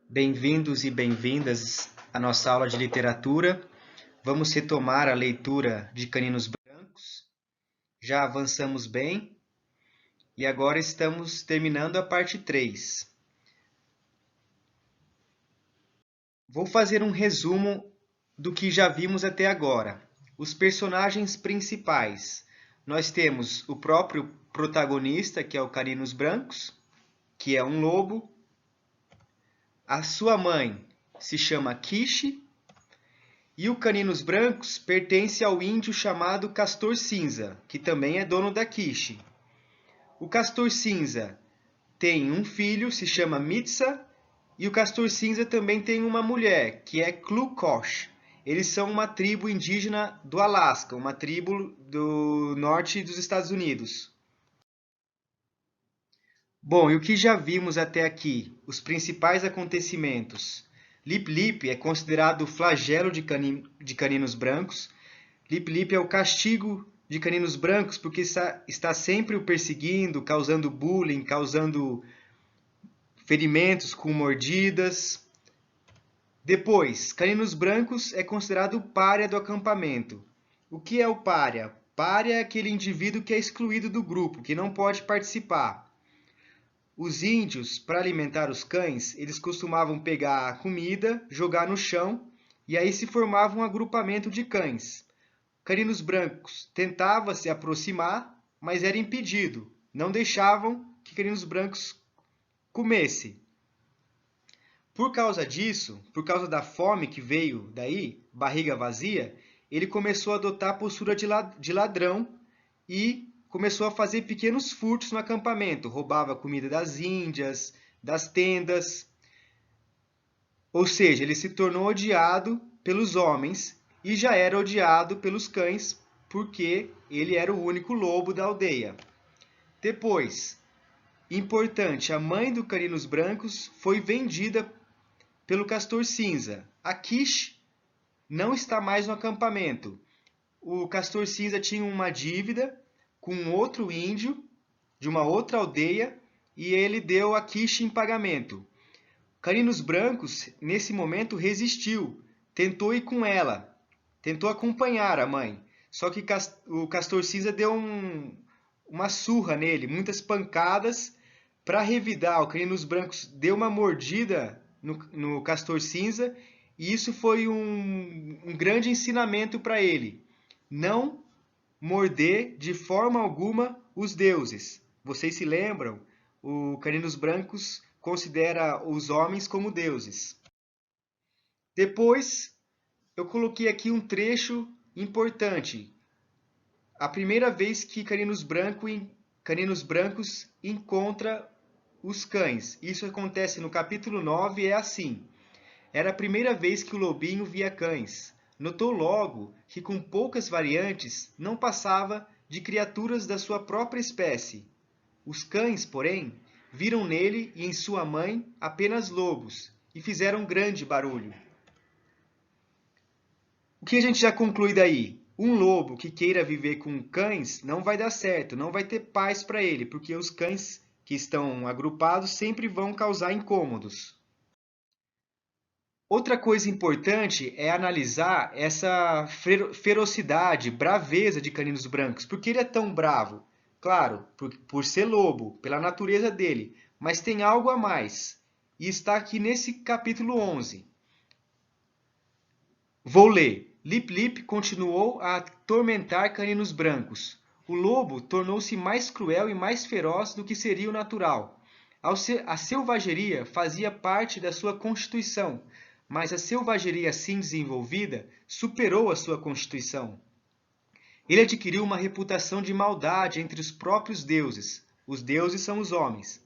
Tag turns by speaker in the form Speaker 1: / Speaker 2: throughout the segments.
Speaker 1: Bem-vindos e bem-vindas à nossa aula de literatura. Vamos retomar a leitura de Caninos Brancos. Já avançamos bem e agora estamos terminando a parte 3. Vou fazer um resumo do que já vimos até agora. Os personagens principais. Nós temos o próprio protagonista, que é o Caninos Brancos, que é um lobo. A sua mãe se chama Kishi. E o Caninos Brancos pertence ao índio chamado Castor Cinza, que também é dono da quiche. O Castor Cinza tem um filho, se chama Mitsa, e o Castor Cinza também tem uma mulher, que é Klukosh. Eles são uma tribo indígena do Alasca, uma tribo do norte dos Estados Unidos. Bom, e o que já vimos até aqui? Os principais acontecimentos. Lip Lip é considerado o flagelo de caninos brancos. Lip Lip é o castigo de caninos brancos porque está sempre o perseguindo, causando bullying, causando ferimentos com mordidas. Depois, Caninos Brancos é considerado o pária do acampamento. O que é o pária? Pária é aquele indivíduo que é excluído do grupo, que não pode participar. Os índios, para alimentar os cães, eles costumavam pegar a comida, jogar no chão, e aí se formava um agrupamento de cães. Caninos Brancos tentava se aproximar, mas era impedido. Não deixavam que Caninos Brancos comesse. Por causa disso, por causa da fome que veio daí, barriga vazia, ele começou a adotar a postura de ladrão e começou a fazer pequenos furtos no acampamento. Roubava comida das índias, das tendas. Ou seja, ele se tornou odiado pelos homens e já era odiado pelos cães, porque ele era o único lobo da aldeia. Depois, importante, a mãe do Caninos Brancos foi vendida pelo Castor Cinza. A Kish não está mais no acampamento. O Castor Cinza tinha uma dívida com outro índio de uma outra aldeia e ele deu a Kish em pagamento. Caninos Brancos, nesse momento, resistiu, tentou ir com ela, tentou acompanhar a mãe. Só que o Castor Cinza deu uma surra nele, muitas pancadas. Para revidar, o Caninos Brancos deu uma mordida no Castor Cinza e isso foi um grande ensinamento para ele. Não morder de forma alguma os deuses. Vocês se lembram? O Caninos Brancos considera os homens como deuses. Depois, eu coloquei aqui um trecho importante. A primeira vez que Caninos Brancos encontra os cães. Isso acontece no capítulo 9, é assim. Era a primeira vez que o lobinho via cães. Notou logo que com poucas variantes não passava de criaturas da sua própria espécie. Os cães, porém, viram nele e em sua mãe apenas lobos e fizeram grande barulho. O que a gente já conclui daí? Um lobo que queira viver com cães não vai dar certo, não vai ter paz para ele, porque os cães que estão agrupados sempre vão causar incômodos. Outra coisa importante é analisar essa ferocidade, braveza de Caninos Brancos. Por que ele é tão bravo? Claro, por ser lobo, pela natureza dele, mas tem algo a mais. E está aqui nesse capítulo 11. Vou ler. Lip Lip continuou a atormentar Caninos Brancos. O lobo tornou-se mais cruel e mais feroz do que seria o natural. A selvageria fazia parte da sua constituição, mas a selvageria assim desenvolvida superou a sua constituição. Ele adquiriu uma reputação de maldade entre os próprios deuses. Os deuses são os homens.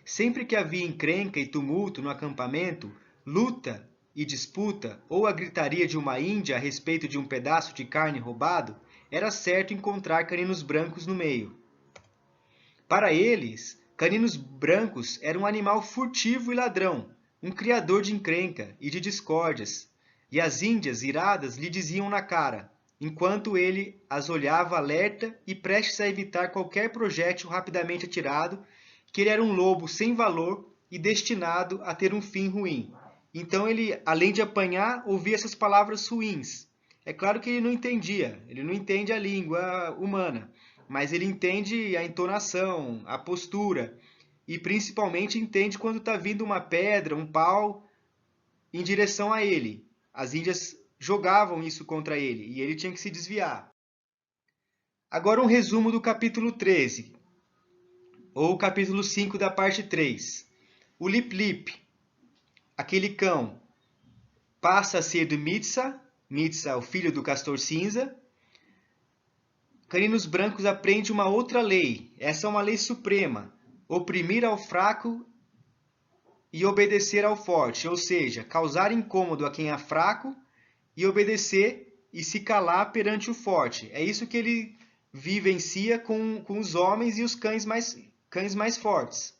Speaker 1: Sempre que havia encrenca e tumulto no acampamento, luta e disputa, ou a gritaria de uma índia a respeito de um pedaço de carne roubado, era certo encontrar caninos brancos no meio. Para eles, Caninos Brancos era um animal furtivo e ladrão, um criador de encrenca e de discórdias, e as índias, iradas, lhe diziam na cara, enquanto ele as olhava alerta e prestes a evitar qualquer projétil rapidamente atirado, que ele era um lobo sem valor e destinado a ter um fim ruim. Então ele, além de apanhar, ouvia essas palavras ruins. É claro que ele não entendia, ele não entende a língua humana, mas ele entende a entonação, a postura e principalmente entende quando está vindo uma pedra, um pau em direção a ele. As índias jogavam isso contra ele e ele tinha que se desviar. Agora um resumo do capítulo 13, ou capítulo 5 da parte 3. O Lip Lip, aquele cão, passa a ser do Mitsa, Mitsa, o filho do castor cinza. Caninos Brancos aprende uma outra lei. Essa é uma lei suprema. Oprimir ao fraco e obedecer ao forte, ou seja, causar incômodo a quem é fraco e obedecer e se calar perante o forte. É isso que ele vivencia com os homens e os cães mais fortes.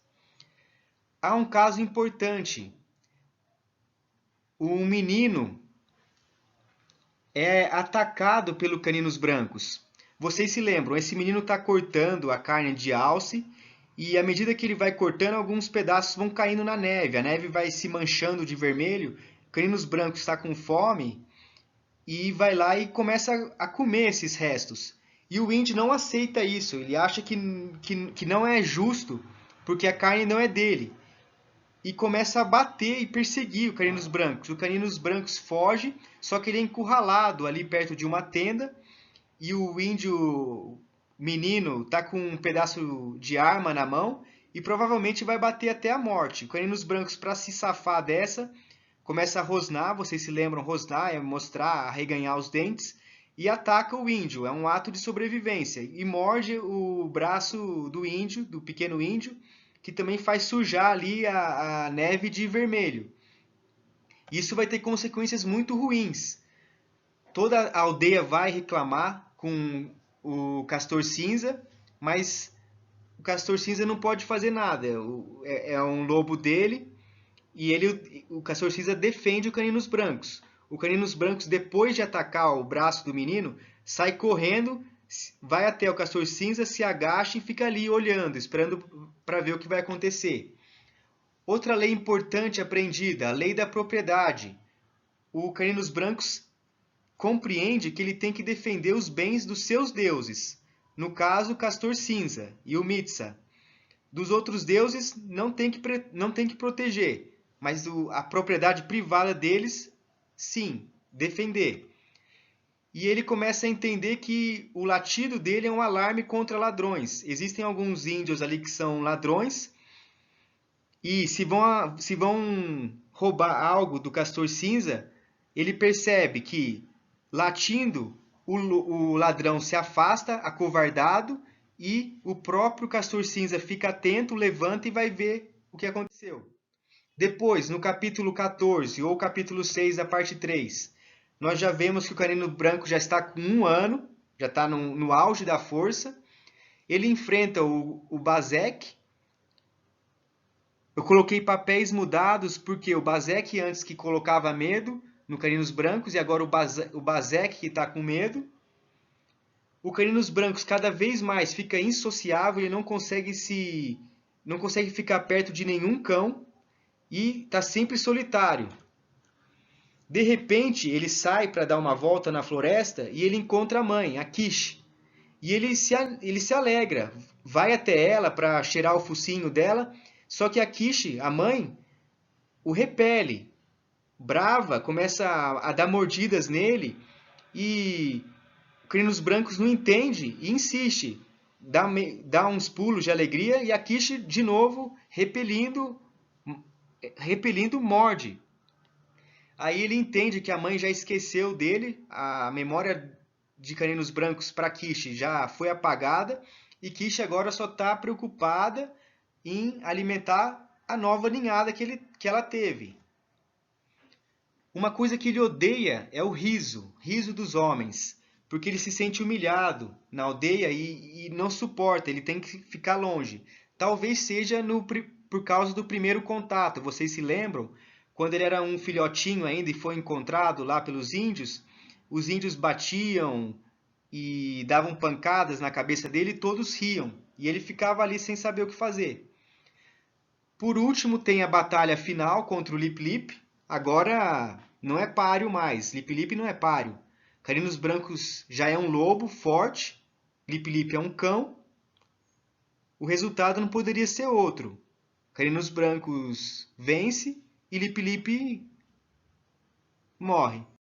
Speaker 1: Há um caso importante. Um menino é atacado pelos caninos brancos. Vocês se lembram, esse menino está cortando a carne de alce e à medida que ele vai cortando, alguns pedaços vão caindo na neve. A neve vai se manchando de vermelho. Caninos brancos está com fome e vai lá e começa a comer esses restos. E o índio não aceita isso. Ele acha que não é justo porque a carne não é dele. E começa a bater e perseguir o Caninos Brancos. O Caninos Brancos foge, só que ele é encurralado ali perto de uma tenda e o índio menino está com um pedaço de arma na mão e provavelmente vai bater até a morte. O Caninos Brancos, para se safar dessa, começa a rosnar, vocês se lembram, rosnar é mostrar, arreganhar os dentes, e ataca o índio, é um ato de sobrevivência, e morde o braço do índio, do pequeno índio, que também faz sujar ali a neve de vermelho. Isso vai ter consequências muito ruins. Toda a aldeia vai reclamar com o Castor Cinza, mas o Castor Cinza não pode fazer nada. É um lobo dele e o Castor Cinza defende o Caninos Brancos. O Caninos Brancos, depois de atacar o braço do menino, sai correndo, vai até o Castor Cinza, se agacha e fica ali olhando, esperando para ver o que vai acontecer. Outra lei importante aprendida, a lei da propriedade. O Caninos Brancos compreende que ele tem que defender os bens dos seus deuses. No caso, o Castor Cinza e o Mitsa. Dos outros deuses não tem que proteger, mas a propriedade privada deles, sim, defender. E ele começa a entender que o latido dele é um alarme contra ladrões. Existem alguns índios ali que são ladrões e se vão roubar algo do Castor Cinza, ele percebe que latindo o ladrão se afasta, acovardado, e o próprio Castor Cinza fica atento, levanta e vai ver o que aconteceu. Depois, no capítulo 14 ou capítulo 6 da parte 3, nós já vemos que o Canino Branco já está com 1 ano, já está no auge da força. Ele enfrenta o Bazek. Eu coloquei papéis mudados porque o Bazek antes que colocava medo no Caninos Brancos e agora o Bazek que está com medo. O Caninos Brancos cada vez mais fica insociável, ele não consegue ficar perto de nenhum cão e está sempre solitário. De repente, ele sai para dar uma volta na floresta e ele encontra a mãe, a Kish. E ele se alegra, vai até ela para cheirar o focinho dela, só que a Kish, a mãe, o repele. Brava, começa a dar mordidas nele e o Caninos Brancos não entende e insiste. Dá uns pulos de alegria e a Kish, de novo, repelindo, morde. Aí ele entende que a mãe já esqueceu dele, a memória de Caninos Brancos para Kish já foi apagada e Kish agora só está preocupada em alimentar a nova ninhada que ela teve. Uma coisa que ele odeia é o riso dos homens, porque ele se sente humilhado na aldeia e não suporta, ele tem que ficar longe. Talvez seja por causa do primeiro contato. Vocês se lembram? Quando ele era um filhotinho ainda e foi encontrado lá pelos índios, os índios batiam e davam pancadas na cabeça dele e todos riam. E ele ficava ali sem saber o que fazer. Por último, tem a batalha final contra o Lip Lip. Agora não é páreo mais. Lip Lip não é páreo. Caninos Brancos já é um lobo forte. Lip Lip é um cão. O resultado não poderia ser outro. Caninos Brancos vence e Lip Lip morre.